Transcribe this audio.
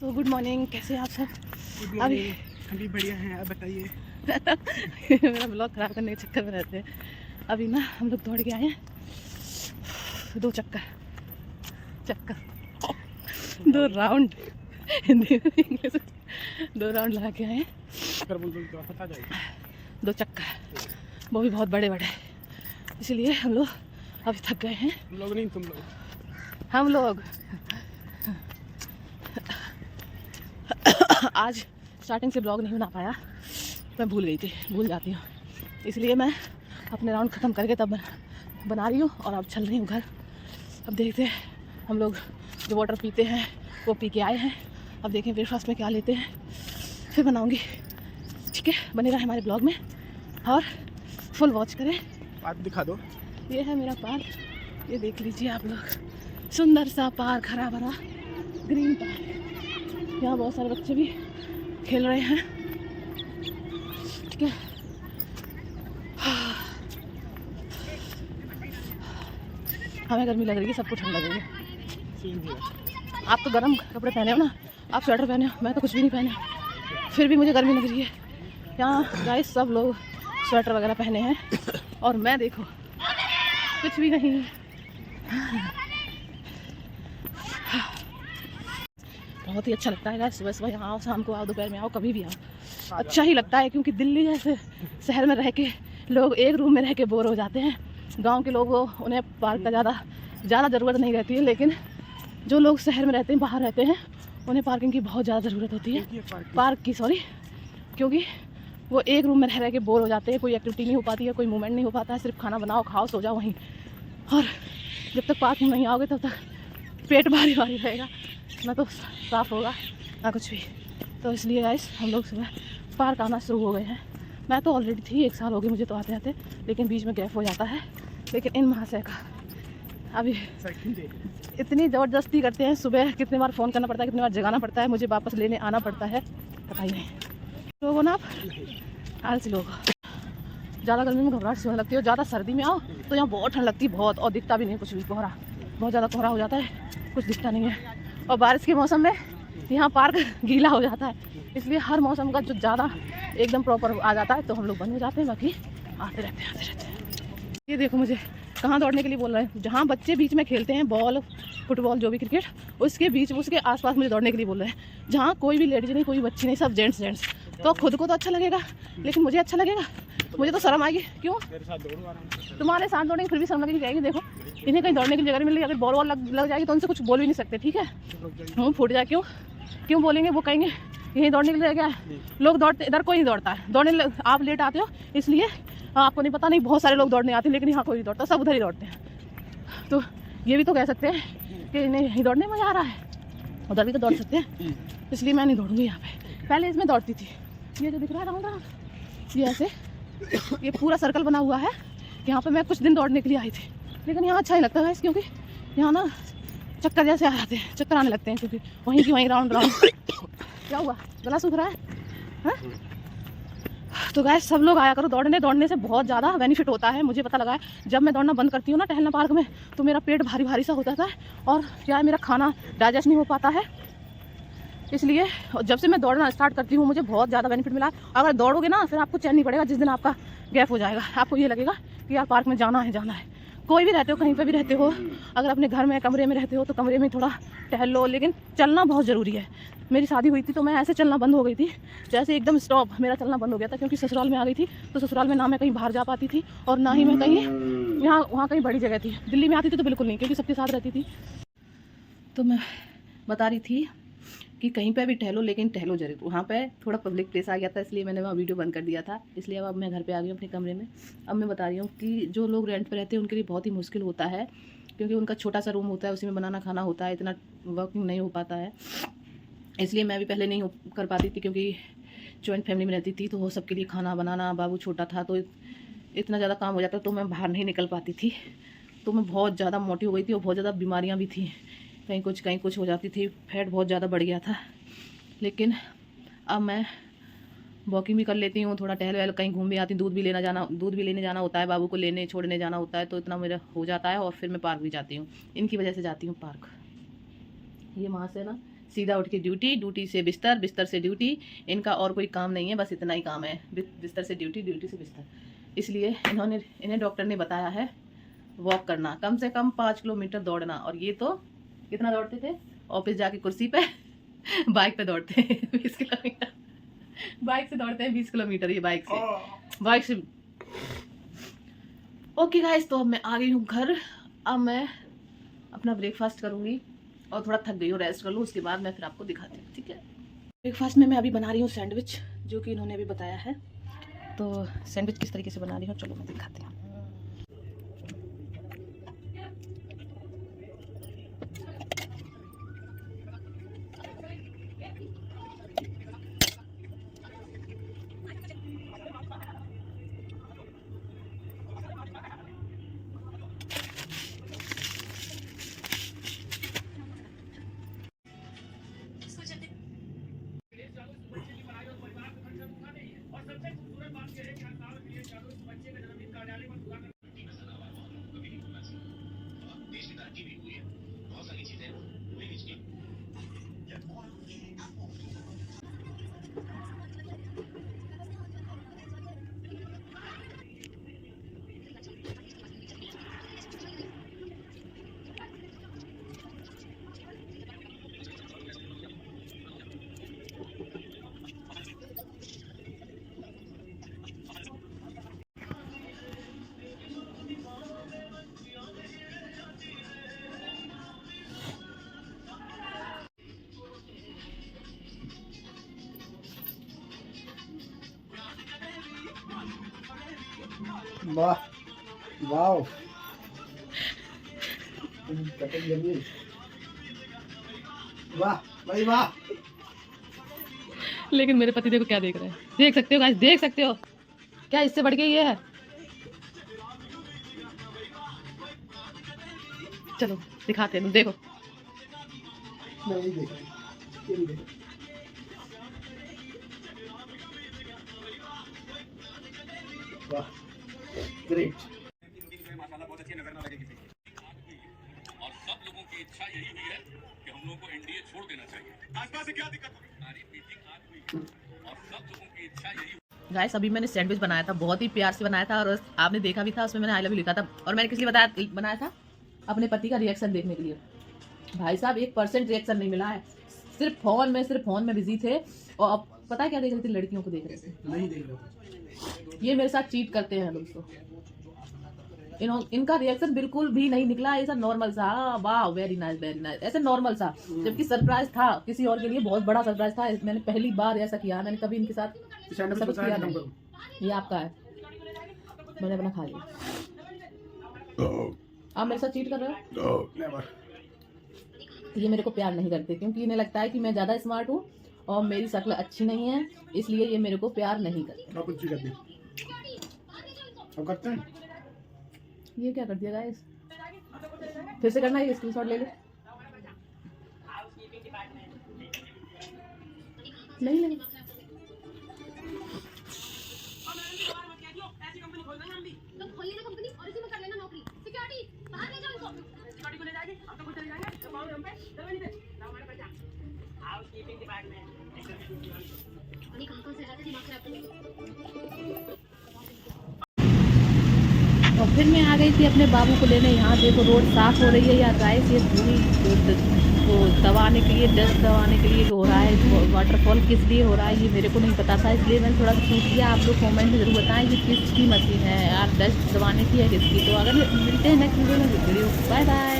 तो good morning, कैसे हैं आप सब? अभी हम भी बढ़िया हैं, आप बताइए। मेरा ब्लॉग ख़राब करने के चक्कर में रहते हैं। अभी ना हम लोग दौड़ के आए हैं 2 चक्कर चक्कर 2 राउंड हिंदी में इंग्लिश में 2 राउंड लगा के आए हैं। तो पता जाएगा 2 चक्कर, वो भी बहुत बड़े बड़े, इसलिए हम लोग अभी थक गए हैं। हम लोग नहीं, तुम लोग। हम लोग आज स्टार्टिंग से ब्लॉग नहीं बना पाया, मैं भूल जाती हूँ, इसलिए मैं अपने राउंड ख़त्म करके तब बना रही हूँ और अब चल रही हूँ घर। अब देखते हैं, हम लोग जो वाटर पीते हैं वो पी के आए हैं। अब देखें ब्रेकफास्ट में क्या लेते हैं, फिर बनाऊँगी। ठीक है, बने रहा हमारे ब्लॉग में और फुल वॉच करें। पार्क दिखा दो। ये है मेरा पार्क, ये देख लीजिए आप लोग, सुंदर सा पार्क, हरा भरा ग्रीन पार्क। यहाँ बहुत सारे बच्चे भी खेल रहे हैं। ठीक है, हमें गर्मी लग रही है, सबको ठंड लग रही है। आप तो गर्म कपड़े पहने हो ना, आप स्वेटर पहने हो, मैं तो कुछ भी नहीं पहने, फिर भी मुझे गर्मी लग रही है। यहाँ गाइस सब लोग स्वेटर वगैरह पहने हैं और मैं देखो कुछ भी नहीं। बहुत ही अच्छा लगता है गाइस, सुबह सुबह यहाँ आओ, शाम को आओ, दोपहर में आओ, कभी भी आओ, अच्छा ही लगता है। क्योंकि दिल्ली जैसे शहर में रह के लोग एक रूम में रह के बोर हो जाते हैं। गांव के लोग उन्हें पार्क का ज़्यादा ज़रूरत नहीं रहती है, लेकिन जो लोग शहर में रहते हैं, बाहर रहते हैं, उन्हें पार्किंग की बहुत ज़्यादा ज़रूरत होती है, पार्क की, सॉरी। क्योंकि वो एक रूम में रह के बोर हो जाते हैं, कोई एक्टिविटी नहीं हो पाती है, कोई मूवमेंट नहीं हो पाता है, सिर्फ खाना बनाओ, खाओ, सो जाओ वहीं। और जब तक पार्क में नहीं आओगे तब तक पेट भारी भारी रहेगा, ना तो साफ़ होगा ना कुछ भी। तो इसलिए गाइस हम लोग सुबह पार्क आना शुरू हो गए हैं। मैं तो ऑलरेडी थी, 1 साल हो गए मुझे तो आते आते, लेकिन बीच में गैप हो जाता है। लेकिन इन महाशय का अभी इतनी ज़बरदस्ती करते हैं, सुबह कितने बार फ़ोन करना पड़ता है, कितने बार जगाना पड़ता है, मुझे वापस लेने आना पड़ता है, पता ही नहीं। लोगों ना आप आलसी लोग, ज़्यादा गर्मी में घबराहट सी होने लगती है, ज़्यादा सर्दी में आओ तो यहाँ बहुत ठंड लगती है, बहुत, और दिखता भी नहीं कुछ भी, कोहरा, बहुत ज़्यादा कोहरा हो जाता है, कुछ दिखता नहीं है। और बारिश के मौसम में यहाँ पार्क गीला हो जाता है, इसलिए हर मौसम का जो ज़्यादा एकदम प्रॉपर आ जाता है तो हम लोग बंद हो जाते हैं, बाकी आते रहते हैं। ये देखो मुझे कहाँ दौड़ने के लिए बोल रहे हैं, जहाँ बच्चे बीच में खेलते हैं बॉल, फुटबॉल, जो भी क्रिकेट, उसके बीच, उसके आसपास मुझे दौड़ने के लिए बोल रहे हैं, जहाँ कोई भी लेडीज नहीं, कोई बच्ची नहीं, सब जेंट्स। तो खुद को तो अच्छा लगेगा, लेकिन मुझे अच्छा लगेगा? मुझे तो शर्म आएगी। क्यों? तुम्हारे साथ दौड़ेंगे फिर भी शर्म लगेगी, जाएगी। देखो इन्हें कहीं दौड़ने की जगह मिल रही, अगर बॉल लग जाएगी तो उनसे कुछ बोल भी नहीं सकते। ठीक है, मुँह फूट जाए, क्यों बोलेंगे? वो कहेंगे यहीं दौड़ने के लिए क्या है, लोग दौड़ते, इधर कोई नहीं दौड़ता है दौड़ने, आप लेट आते हो इसलिए आपको नहीं पता, नहीं बहुत सारे लोग दौड़ने आते हैं, लेकिन यहाँ कोई नहीं दौड़ता, सब उधर ही दौड़ते हैं। तो ये भी तो कह सकते हैं कि नहीं, यहीं दौड़ने में मज़ा आ रहा है, उधर भी तो दौड़ सकते हैं, इसलिए मैं नहीं दौड़ूंगी यहाँ पे। पहले इसमें दौड़ती थी, ये जो दिख रहा है राउंड, ये ऐसे, ये पूरा सर्कल बना हुआ है, यहाँ पे मैं कुछ दिन दौड़ने के लिए आई थी, लेकिन यहाँ अच्छा ही लगता है, क्योंकि यहाँ ना चक्कर जैसे आ जाते हैं, चक्कर आने लगते हैं, क्योंकि वहीं की वहीं राउंड। क्या हुआ, गला सूख रहा है? तो गाइस सब लोग आया करो दौड़ने से बहुत ज़्यादा बेनिफिट होता है। मुझे पता लगा है, जब मैं दौड़ना बंद करती हूँ ना, टहलना पार्क में, तो मेरा पेट भारी भारी सा होता था, और क्या है, मेरा खाना डाइजेस्ट नहीं हो पाता है। इसलिए जब से मैं दौड़ना स्टार्ट करती हूँ, मुझे बहुत ज़्यादा बेनिफिट मिला। अगर दौड़ोगे ना, फिर आपको चैन नहीं पड़ेगा, जिस दिन आपका गैप हो जाएगा, आपको ये लगेगा कि यार पार्क में जाना है। कोई भी रहते हो, कहीं पर भी रहते हो, अगर अपने घर में कमरे में रहते हो तो कमरे में थोड़ा टहल लो, लेकिन चलना बहुत ज़रूरी है। मेरी शादी हुई थी तो मैं ऐसे चलना बंद हो गई थी, जैसे एकदम स्टॉप मेरा चलना बंद हो गया था, क्योंकि ससुराल में आ गई थी, तो ससुराल में ना मैं कहीं बाहर जा पाती थी, और ना ही मैं कहीं यहाँ वहाँ कहीं बड़ी जगह थी। दिल्ली में आती थी तो बिल्कुल नहीं, क्योंकि सबके साथ रहती थी। तो मैं बता रही थी कि कहीं पे भी टहलो, लेकिन टहलो जरूर। वहाँ पे थोड़ा पब्लिक प्लेस आ गया था, इसलिए मैंने वहाँ वीडियो बंद कर दिया था, इसलिए अब मैं घर पे आ गई हूँ अपने कमरे में। अब मैं बता रही हूँ कि जो लोग रेंट पे रहते हैं उनके लिए बहुत ही मुश्किल होता है, क्योंकि उनका छोटा सा रूम होता है, उसी में बनाना खाना होता है, इतना वर्किंग नहीं हो पाता है। इसलिए मैं भी पहले नहीं कर पाती थी, क्योंकि जॉइंट फैमिली में रहती थी, तो वो सबके लिए खाना बनाना, बाबू छोटा था तो इतना ज़्यादा काम हो जाता, तो मैं बाहर नहीं निकल पाती थी। तो मैं बहुत ज़्यादा मोटी हो गई थी, और बहुत ज़्यादा बीमारियाँ भी थी, कहीं कुछ हो जाती थी, फैट बहुत ज़्यादा बढ़ गया था। लेकिन अब मैं वॉकिंग भी कर लेती हूँ, थोड़ा टहल कहीं घूम भी आती हूँ, दूध भी लेने जाना होता है, बाबू को लेने छोड़ने जाना होता है, तो इतना मेरा हो जाता है। और फिर मैं पार्क भी जाती हूँ, इनकी वजह से जाती हूँ पार्क। ये वहाँ से ना सीधा उठ के ड्यूटी, ड्यूटी से बिस्तर, बिस्तर से ड्यूटी। इनका और कोई काम नहीं है, बस इतना ही काम है, बिस्तर से ड्यूटी, ड्यूटी से बिस्तर। इसलिए इन्हें डॉक्टर ने बताया है वॉक करना, कम से कम 5 किलोमीटर दौड़ना। और ये तो कितना दौड़ते थे, ऑफिस जाके कुर्सी पे बाइक पे दौड़ते हैं 20 किलोमीटर, बाइक से दौड़ते हैं 20 किलोमीटर, ये बाइक से। ओके गाइस, तो अब मैं आ गई हूँ घर। अब मैं अपना ब्रेकफास्ट करूँगी और थोड़ा थक गई हूँ, रेस्ट कर लूँ, उसके बाद मैं फिर आपको दिखाती हूँ, ठीक है। ब्रेकफास्ट में मैं अभी बना रही हूँ सैंडविच, जो कि इन्होंने अभी बताया है। तो सैंडविच किस तरीके से बना रही हूँ, चलो मैं दिखाती हूँ। वाह वाह, वाह भाई वाह। लेकिन मेरे पति देखो क्या देख रहे हैं, देख सकते हो गाइस, देख सकते हो क्या, इससे बढ़ के ये है। चलो दिखाते हैं, देखो। नहीं देख, ये नहीं देख। वाह ग्रेट। माशाल्लाह बहुत अच्छी नजर ना लगे किसी और सब लोगों की इच्छा यही हुई है कि हम लोगों को एनडीए छोड़ देना चाहिए। भाजपा से क्या दिक्कत होगी, हमारी मीटिंग आज हुई और सब लोगों की इच्छा यही। गाइस अभी मैंने सैंडविच बनाया था, बहुत ही प्यार से बनाया था, और आपने देखा भी था, उसमें मैंने आई लव यू लिखा था। और मैंने किस लिए बनाया था, अपने पति का रिएक्शन देखने के लिए। भाई साहब 1% रिएक्शन नहीं मिला है, सिर्फ फोन में बिजी थे। और अब पता है क्या देख रहे थे, लड़कियों को देख रहे थे। नहीं देख रहा, ये मेरे साथ चीट करते हैं दोस्तों। इनका रिएक्शन बिल्कुल भी नहीं निकला, ऐसा नॉर्मल सा, वाह वेरी नाइस ऐसे नॉर्मल सा। जबकि सरप्राइज था किसी और के लिए, बहुत बड़ा सरप्राइज था। मैंने पहली बार ऐसा किया, मैंने कभी इनके साथ ऐसा कुछ किया नहीं। ये आपका है, मैंने अपना खा लिया। आप मेरे साथ चीट कर रहे हो। ये मेरे को प्यार नहीं करते, क्योंकि इन्हें लगता है कि मैं ज्यादा स्मार्ट हूँ और मेरी शक्ल अच्छी नहीं है, इसलिए ये मेरे को प्यार नहीं करते। कुछ भी कर दे, अब करते हैं। ये क्या कर दिया गाइस, फिर से करना है, स्क्रीनशॉट ले ले। नहीं नहीं और फिर मैं आ गई थी अपने बाबू को लेने। यहाँ देखो रोड साफ हो रही है यार गाइस, ये धूल वो दबाने के लिए, डस्ट दबाने के लिए हो रहा है। वाटरफॉल किस लिए हो रहा है ये मेरे को नहीं पता था, इसलिए मैंने थोड़ा सा पूछ लिया। आप लोग कमेंट में जरूर बताएं ये किसकी मशीन है यार, डस्ट दबाने की है किसकी। तो अगर मिलते हैं नेक्स्ट वीडियो में, बाय बाय।